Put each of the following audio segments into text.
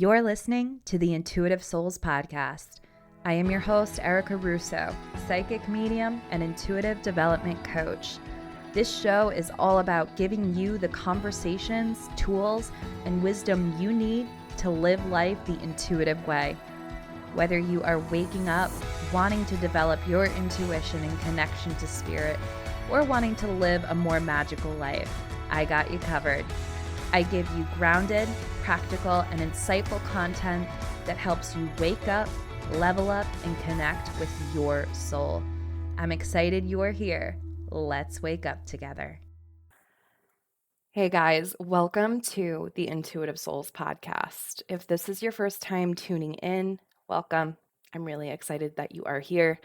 You're listening to the Intuitive Souls Podcast. I am your host, Erica Russo, psychic medium and intuitive development coach. This show is all about giving you the conversations, tools, and wisdom you need to live life the intuitive way. Whether you are waking up, wanting to develop your intuition and connection to spirit, or wanting to live a more magical life, I got you covered. I give you grounded, practical, and insightful content that helps you wake up, level up, and connect with your soul. I'm excited you are here. Let's wake up together. Hey guys, welcome to the Intuitive Souls Podcast. If this is your first time tuning in, welcome. I'm really excited that you are here.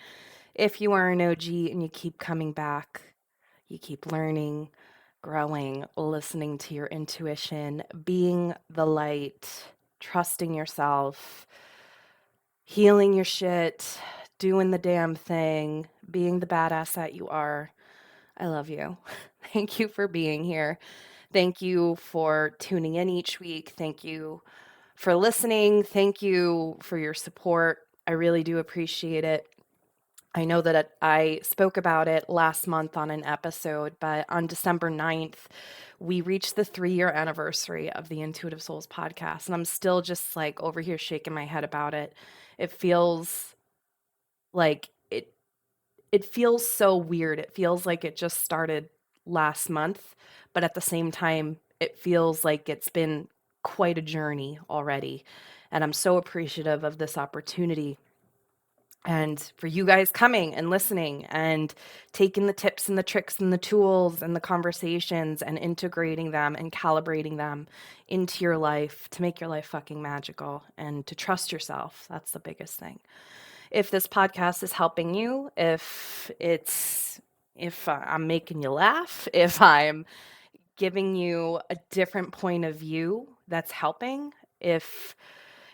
If you are an OG and you keep coming back, you keep learning, growing, listening to your intuition, being the light, trusting yourself, healing your shit, doing the damn thing, being the badass that you are. I love you. Thank you for being here. Thank you for tuning in each week. Thank you for listening. Thank you for your support. I really do appreciate it. I know that I spoke about it last month on an episode, but on December 9th, we reached the 3-year anniversary of the Intuitive Souls podcast, and I'm still just like over here shaking my head about it. It feels like it feels so weird. It feels like it just started last month, but at the same time, it feels like it's been quite a journey already, and I'm so appreciative of this opportunity. And for you guys coming and listening and taking the tips and the tricks and the tools and the conversations and integrating them and calibrating them into your life to make your life fucking magical and to trust yourself. That's the biggest thing. If this podcast is helping you, if I'm making you laugh, if I'm giving you a different point of view that's helping, if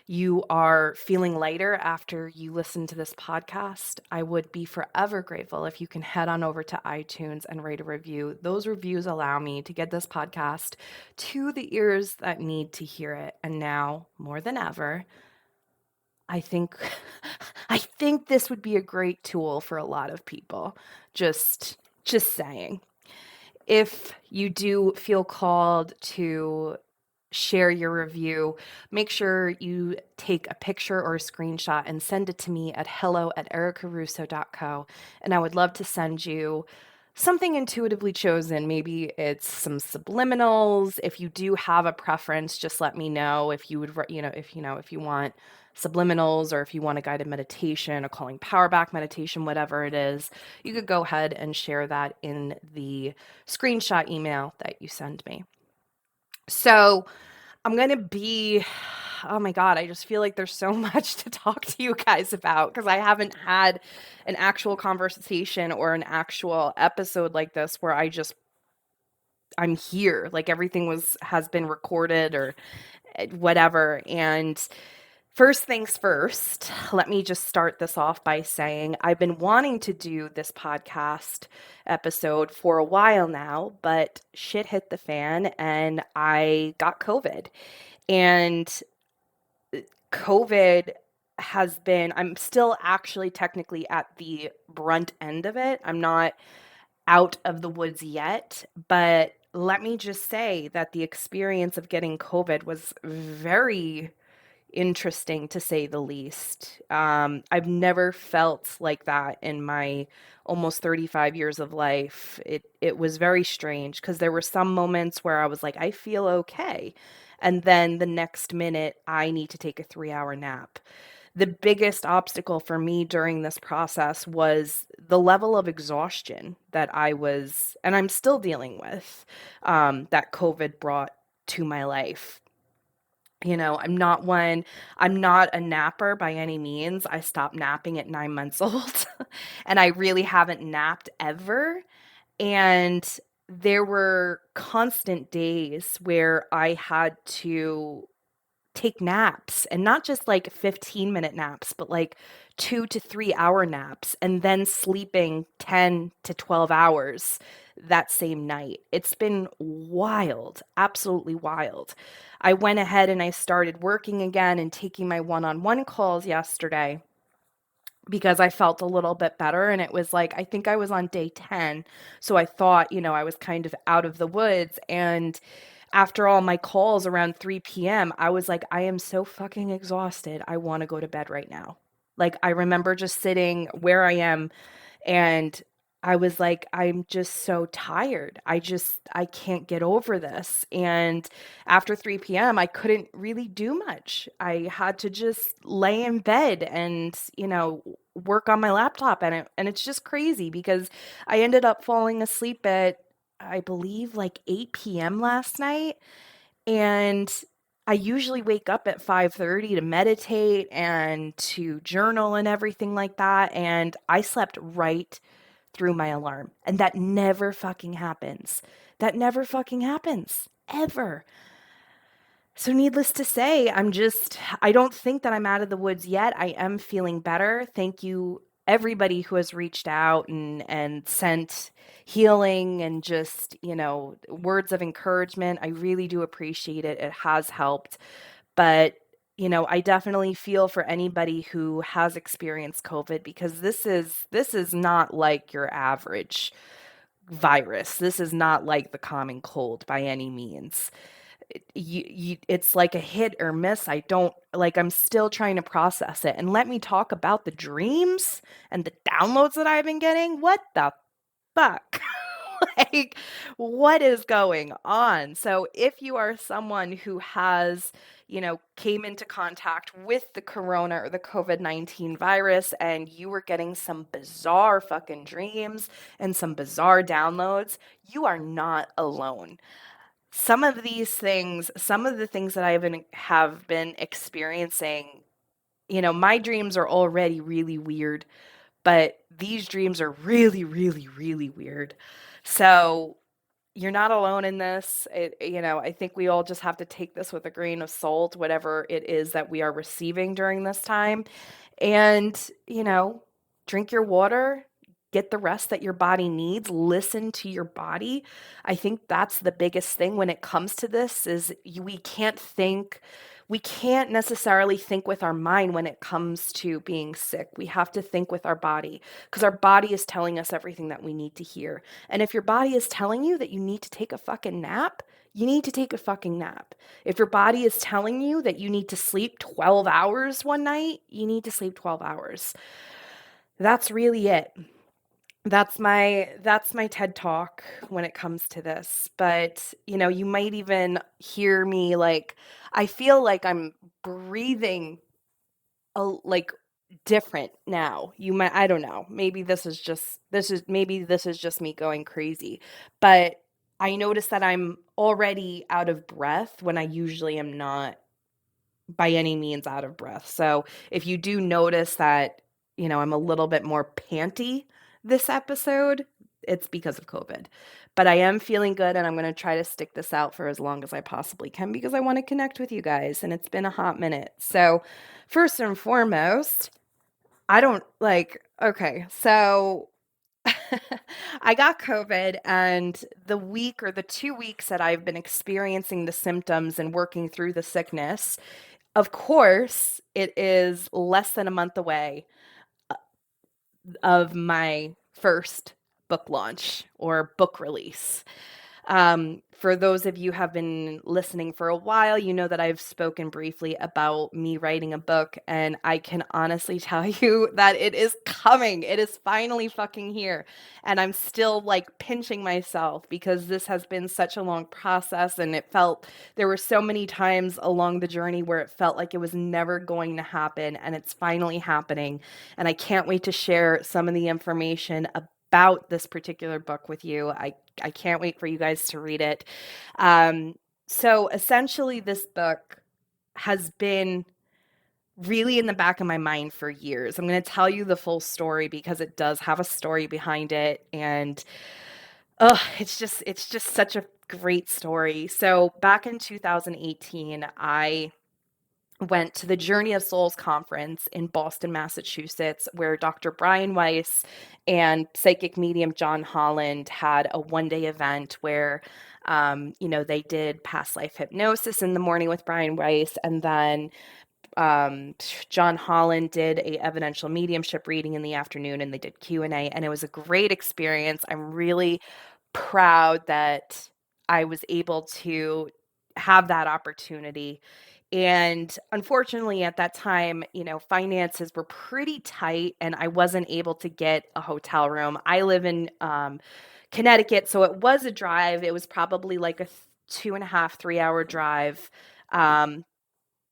you are feeling lighter after you listen to this podcast, I would be forever grateful if you can head on over to iTunes and write a review. Those reviews allow me to get this podcast to the ears that need to hear it. And now, more than ever, I think this would be a great tool for a lot of people. Just saying. If you do feel called to share your review, make sure you take a picture or a screenshot and send it to me at hello@ericarusso.co. And I would love to send you something intuitively chosen. Maybe it's some subliminals. If you do have a preference, just let me know. If you would, if you want subliminals, or if you want a guided meditation, a calling power back meditation, whatever it is, you could go ahead and share that in the screenshot email that you send me. So I'm going to be, oh my God, I just feel like there's so much to talk to you guys about because I haven't had an actual conversation or an actual episode like this where I'm here, like everything has been recorded or whatever. And first things first, let me just start this off by saying I've been wanting to do this podcast episode for a while now, but shit hit the fan and I got COVID. And COVID I'm still actually technically at the brunt end of it. I'm not out of the woods yet, but let me just say that the experience of getting COVID was very interesting, to say the least. I've never felt like that in my almost 35 years of life. It was very strange because there were some moments where I was like, I feel okay. And then the next minute, I need to take a 3-hour nap. The biggest obstacle for me during this process was the level of exhaustion that and I'm still dealing with, that COVID brought to my life. You know, I'm not a napper by any means. I stopped napping at 9 months old and I really haven't napped ever. And there were constant days where I had to take naps, and not just like 15-minute naps, but like 2 to 3 hour naps, and then sleeping 10 to 12 hours that same night. It's been wild, absolutely wild. I went ahead and I started working again and taking my one-on-one calls yesterday because I felt a little bit better. And it was like, I think I was on day 10. So I thought, I was kind of out of the woods. And after all my calls around 3 p.m., I was like, I am so fucking exhausted. I want to go to bed right now. Like, I remember just sitting where I am, and I was like, I'm just so tired. I can't get over this. And after 3 p.m., I couldn't really do much. I had to just lay in bed and, work on my laptop. And it's just crazy because I ended up falling asleep at, I believe, like 8 p.m. last night. And I usually wake up at 5:30 to meditate and to journal and everything like that. And I slept right through my alarm. And that never fucking happens. That never fucking happens. Ever. So, needless to say, I don't think that I'm out of the woods yet. I am feeling better. Thank you, everybody who has reached out and sent healing and just, words of encouragement. I really do appreciate it. It has helped. But, I definitely feel for anybody who has experienced COVID, because this is not like your average virus. This is not like the common cold by any means. It's like a hit or miss. I don't like, I'm still trying to process it. And let me talk about the dreams and the downloads that I've been getting. What the fuck? Like, what is going on? So, if you are someone who has, came into contact with the corona or the COVID-19 virus, and you were getting some bizarre fucking dreams and some bizarre downloads, you are not alone. Some of the things that have been experiencing, my dreams are already really weird, but these dreams are really, really, really weird. So you're not alone in this. I think we all just have to take this with a grain of salt, whatever it is that we are receiving during this time. And, drink your water, get the rest that your body needs, listen to your body. I think that's the biggest thing when it comes to this is we can't necessarily think with our mind when it comes to being sick. We have to think with our body, because our body is telling us everything that we need to hear. And if your body is telling you that you need to take a fucking nap, you need to take a fucking nap. If your body is telling you that you need to sleep 12 hours one night, you need to sleep 12 hours. That's really it. That's my TED Talk when it comes to this. But, you might even hear me like, I feel like I'm breathing like different now. I don't know. Maybe this is just me going crazy. But I notice that I'm already out of breath when I usually am not by any means out of breath. So if you do notice that, I'm a little bit more panty this episode, it's because of COVID. But I am feeling good, and I'm going to try to stick this out for as long as I possibly can because I want to connect with you guys, and it's been a hot minute. So, first and foremost, I don't like, okay, so I got COVID, and the week or the 2 weeks that I've been experiencing the symptoms and working through the sickness, of course, it is less than a month away of my first book launch or book release. For those of you who have been listening for a while, you know that I've spoken briefly about me writing a book, and I can honestly tell you that it is coming. It is finally fucking here. And I'm still like pinching myself because this has been such a long process, and there were so many times along the journey where it felt like it was never going to happen, and it's finally happening. And I can't wait to share some of the information about this particular book with you. I can't wait for you guys to read it. So essentially, this book has been really in the back of my mind for years. I'm going to tell you the full story because it does have a story behind it, and it's just such a great story. So back in 2018, I went to the Journey of Souls conference in Boston, Massachusetts, where Dr. Brian Weiss and psychic medium John Holland had a one-day event where, they did past life hypnosis in the morning with Brian Weiss, and then John Holland did a evidential mediumship reading in the afternoon, and they did Q&A, and it was a great experience. I'm really proud that I was able to have that opportunity. And unfortunately, at that time, finances were pretty tight and I wasn't able to get a hotel room. I live in Connecticut, so it was a drive. It was probably like a 2.5, 3 hour drive.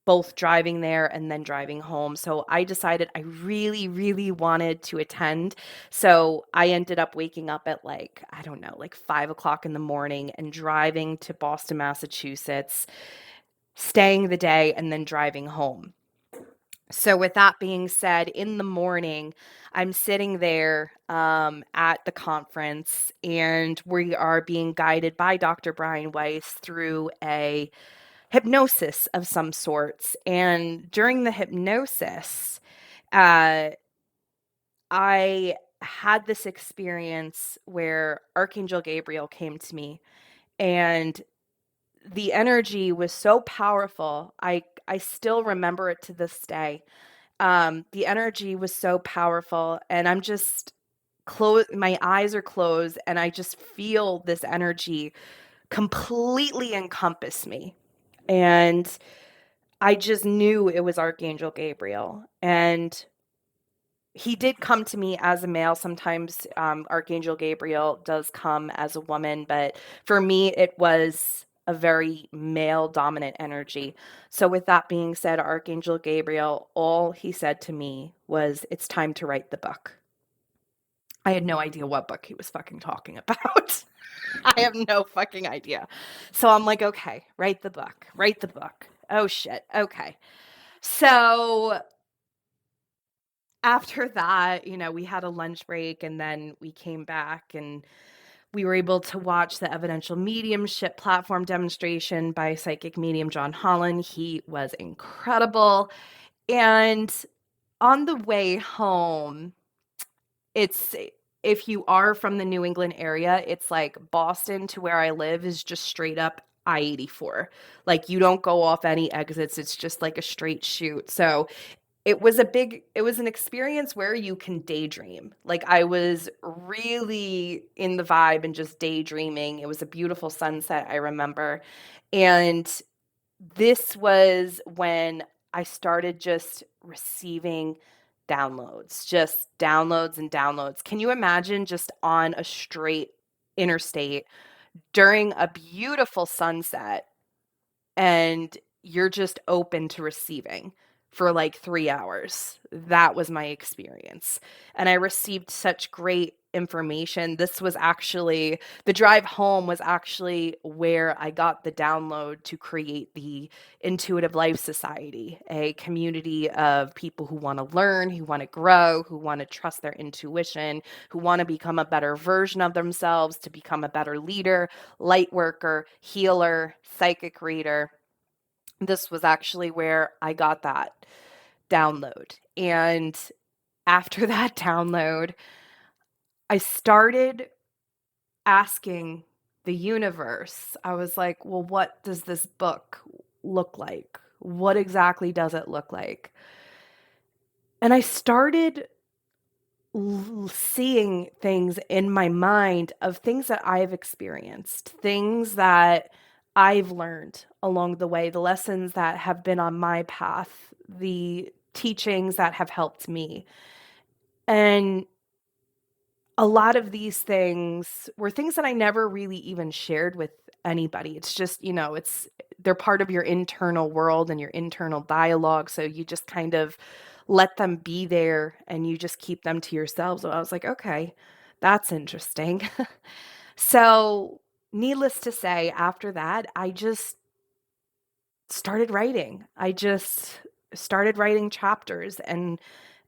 Both driving there and then driving home. So I decided I really, really wanted to attend. So I ended up waking up at like, I don't know, like 5 o'clock in the morning and driving to Boston, Massachusetts, staying the day, and then driving home. So with that being said, in the morning, I'm sitting there at the conference, and we are being guided by Dr. Brian Weiss through a hypnosis of some sorts. And during the hypnosis, uh, I had this experience where Archangel Gabriel came to me, and the energy was so powerful. I still remember it to this day. The energy was so powerful, and I'm just closed. My eyes are closed, and I just feel this energy completely encompass me. And I just knew it was Archangel Gabriel. And he did come to me as a male. Sometimes Archangel Gabriel does come as a woman, but for me, it was a very male dominant energy. So, with that being said, Archangel Gabriel, all he said to me was, "It's time to write the book." I had no idea what book he was fucking talking about. I have no fucking idea. So I'm like, okay, write the book, write the book. Oh shit. Okay. So after that, we had a lunch break, and then we came back and we were able to watch the evidential mediumship platform demonstration by psychic medium John Holland. He was incredible. And on the way home, it's if you are from the New England area, it's like Boston to where I live is just straight up I-84. Like you don't go off any exits. It's just like a straight shoot. So it was an experience where you can daydream. Like I was really in the vibe and just daydreaming. It was a beautiful sunset, I remember. And this was when I started just receiving just downloads and downloads. Can you imagine just on a straight interstate during a beautiful sunset, and you're just open to receiving for like 3 hours? That was my experience. And I received such great information. The drive home was actually where I got the download to create the Intuitive Life Society, a community of people who want to learn, who want to grow, who want to trust their intuition, who want to become a better version of themselves, to become a better leader, light worker, healer, psychic reader. This was actually where I got that download. And after that download, I started asking the universe. I was like, well, what does this book look like? What exactly does it look like? And I started seeing things in my mind of things that I've experienced, things that I've learned along the way, the lessons that have been on my path, the teachings that have helped me. And a lot of these things were things that I never really even shared with anybody. It's just, they're part of your internal world and your internal dialogue. So you just kind of let them be there and you just keep them to yourselves. So I was like, okay, that's interesting. So needless to say, after that, I just started writing. I just started writing chapters, and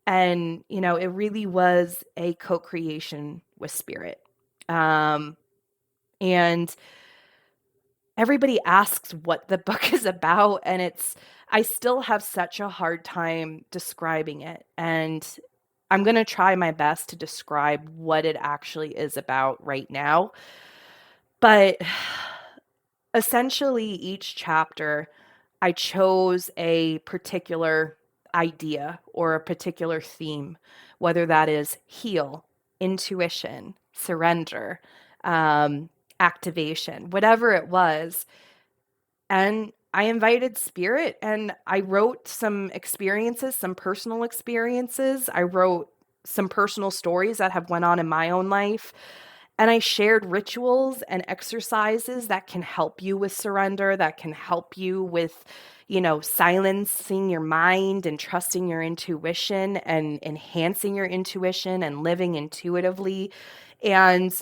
it really was a co-creation with spirit. And everybody asks what the book is about, and I still have such a hard time describing it. And I'm going to try my best to describe what it actually is about right now. But essentially, each chapter, I chose a particular idea or a particular theme, whether that is heal, intuition, surrender, um, activation, whatever it was. And I invited spirit and I wrote some experiences, some personal experiences. I wrote some personal stories that have went on in my own life. And I shared rituals and exercises that can help you with surrender, that can help you with, silencing your mind and trusting your intuition and enhancing your intuition and living intuitively. And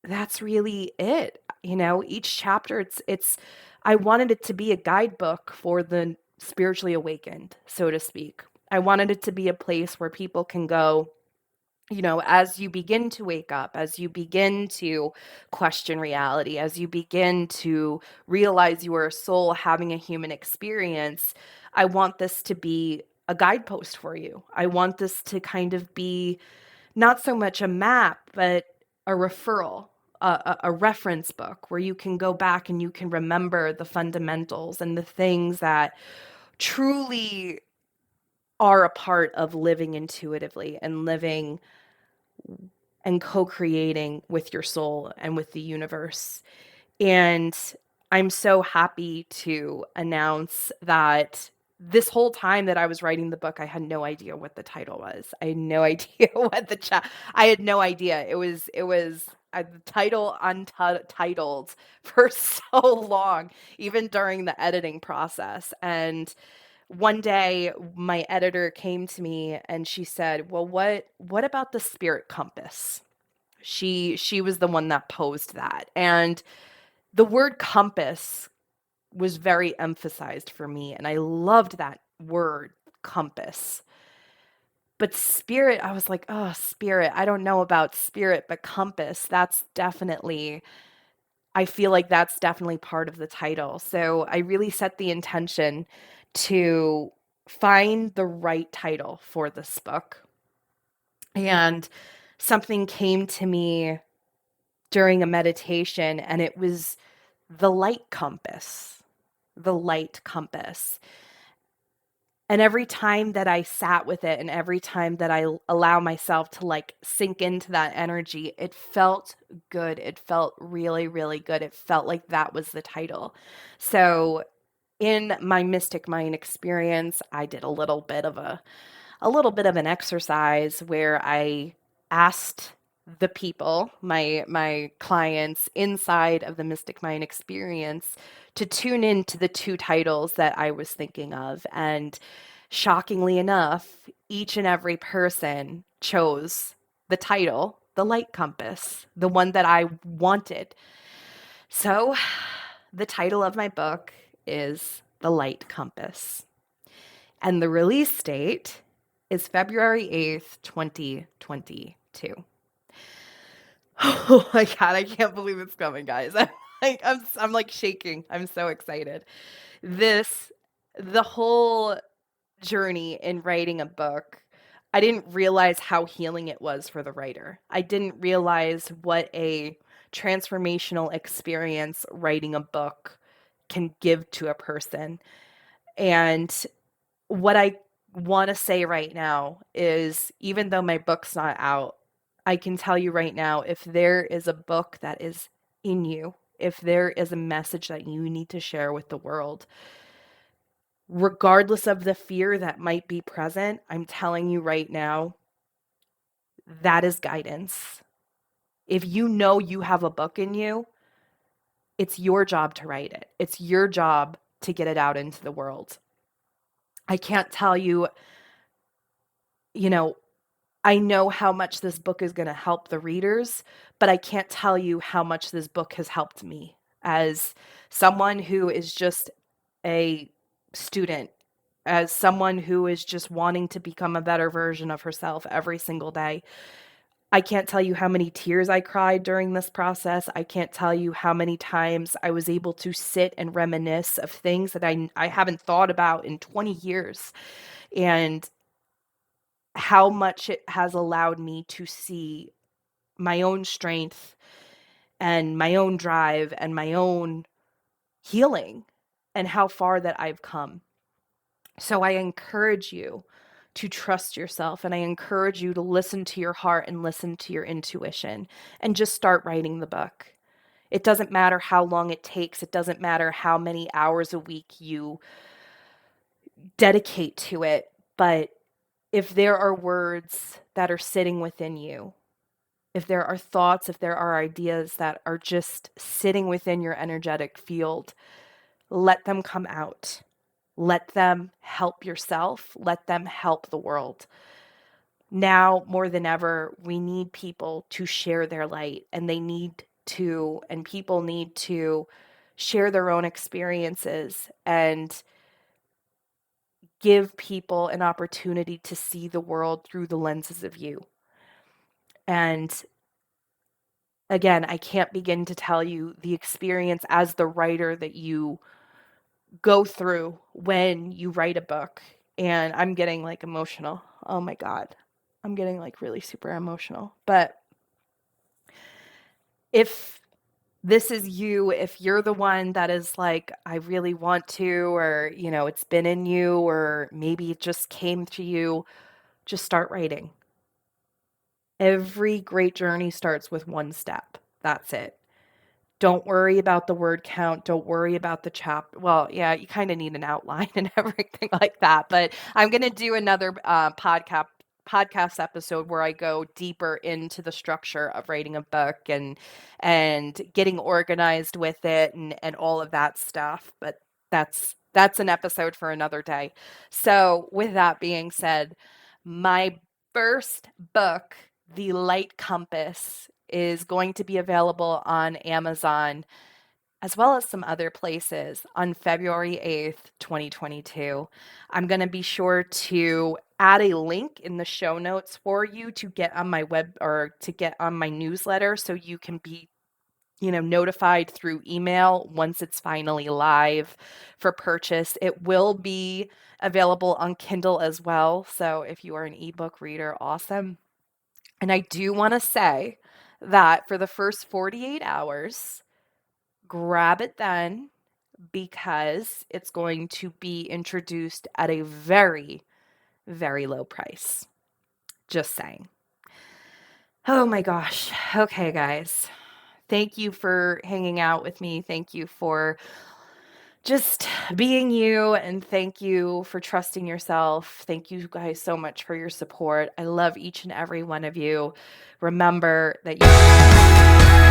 that's really it. Each chapter, it's I wanted it to be a guidebook for the spiritually awakened, so to speak. I wanted it to be a place where people can go, as you begin to wake up, as you begin to question reality, as you begin to realize you are a soul having a human experience. I want this to be a guidepost for you. I want this to kind of be not so much a map, but a referral, a reference book where you can go back and you can remember the fundamentals and the things that truly are a part of living intuitively and living and co-creating with your soul and with the universe. And I'm so happy to announce that this whole time that I was writing the book, I had no idea what the title was. I had no idea I had no idea. It was the title untitled for so long, even during the editing process. And one day my editor came to me and she said, "Well, what about the spirit compass?" She was the one that posed that. And the word compass was very emphasized for me, and I loved that word, compass. But spirit, I was like, "Oh, spirit. I don't know about spirit, but compass, I feel like that's definitely part of the title." So I really set the intention to find the right title for this book. And something came to me during a meditation, and it was the light compass, the light compass. And every time that I sat with it and every time that I allow myself to like sink into that energy, it felt good. It felt really, really good. It felt like that was the title. So in my Mystic Mind experience, I did a little bit of an exercise where I asked the people, my clients inside of the Mystic Mind experience, to tune in to the two titles that I was thinking of. And shockingly enough, each and every person chose the title, The Light Compass, the one that I wanted. So the title of my book is The Light Compass. And the release date is February 8th, 2022. Oh my God, I can't believe it's coming, guys. I'm like shaking. I'm so excited. The whole journey in writing a book, I didn't realize how healing it was for the writer. I didn't realize what a transformational experience writing a book can give to a person. And what I want to say right now is, even though my book's not out, I can tell you right now, if there is a book that is in you, if there is a message that you need to share with the world, regardless of the fear that might be present, I'm telling you right now, that is guidance. If you know you have a book in you, it's your job to write it. It's your job to get it out into the world. I can't tell you, I know how much this book is going to help the readers, but I can't tell you how much this book has helped me as someone who is just a student, as someone who is just wanting to become a better version of herself every single day. I can't tell you how many tears I cried during this process. I can't tell you how many times I was able to sit and reminisce of things that I haven't thought about in 20 years, and how much it has allowed me to see my own strength and my own drive and my own healing, and how far that I've come. So I encourage you to trust yourself, and I encourage you to listen to your heart and listen to your intuition and just start writing the book. It doesn't matter how long it takes. It doesn't matter how many hours a week you dedicate to it. But if there are words that are sitting within you, if there are thoughts, if there are ideas that are just sitting within your energetic field, let them come out. Let them help yourself. Let them help the world. Now, more than ever, we need people to share their light, and people need to share their own experiences and give people an opportunity to see the world through the lenses of you. And again, I can't begin to tell you the experience as the writer that you go through when you write a book. And I'm getting like emotional. Oh my God. I'm getting like really super emotional. But if this is you, if you're the one that is like, I really want to, or, it's been in you, or maybe it just came to you, just start writing. Every great journey starts with one step. That's it. Don't worry about the word count. Don't worry about the chapter. Well, yeah, you kind of need an outline and everything like that. But I'm going to do another podcast episode where I go deeper into the structure of writing a book and getting organized with it and all of that stuff. But that's an episode for another day. So with that being said, my first book, The Light Compass, is going to be available on Amazon as well as some other places on February 8th, 2022. I'm going to be sure to add a link in the show notes for you to get on my web or to get on my newsletter so you can be notified through email once it's finally live for purchase. It will be available on Kindle as well. So if you are an ebook reader, awesome. And I do want to say that for the first 48 hours, grab it then, because it's going to be introduced at a very, very low price. Just saying. Oh my gosh. Okay, guys. Thank you for hanging out with me. Thank you for just being you, and thank you for trusting yourself. Thank you guys so much for your support. I love each and every one of you. Remember that you